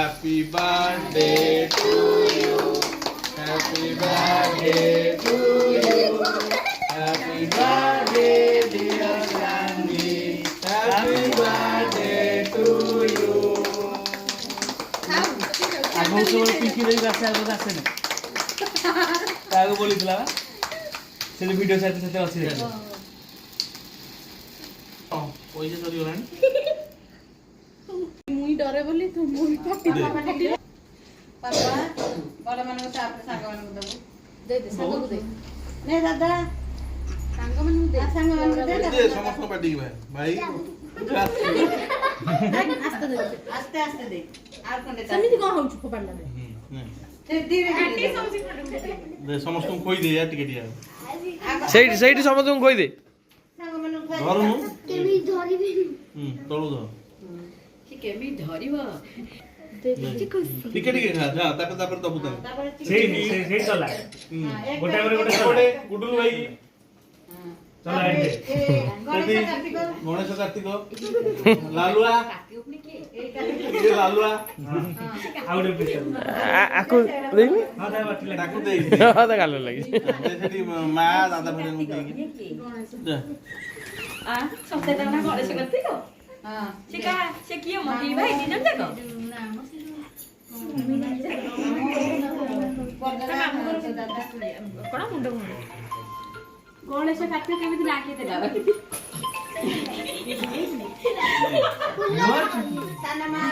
Happy birthday to you. Happy birthday to you. Happy birthday dear Sanvi. Happy birthday to you. आगो सब पिंकी रे आसे आगो आसे ना आगो बोली दिला से वीडियो साथे साथे अछि रे पैसा सरी गलानी मुई डरे बोली तू मुई पाटी पापा बड़ मानको से आपने सांग मानको दबो दे दे सांग को दे ने दादा सांग मानको दे सांग मानको दे समस्त पार्टी भाई आस्ते दे आस्ते आस्ते दे आर कोन दे समिति कोन होउ छु पडला दे धीरे धीरे दे समस्त को खोई दे यार टिके दिया ସେଇଠି ସେଇଠି ସମସ୍ତଙ୍କୁ କହିଦେ सांग मानको ଧରୁनु केमी धरिबे ତଳୁ ଧର से केमी धरिबो टिके टिके खा जा तापर तापर दबु ता से चला गोटा करे गोटा गुडुल भाई चला एंडे गणेश कार्तिक लालुआ ये लालुआ आउडे पिक्चर ଆକୁ ଦେଇନି हां ता बाटी लगा ताकू दे ହଁ ତା ଗାଲ ଲାଗି ସେଠି ମା ଦାଦା ଭାଇ ଙ୍କୁ ଦେଇକି ଯା आ सबसे दाना गणेश कार्तिक हां से किए मती भाई दिन तक कोन मुंड गणेश कार्तिक केमिति लागे देला साना मा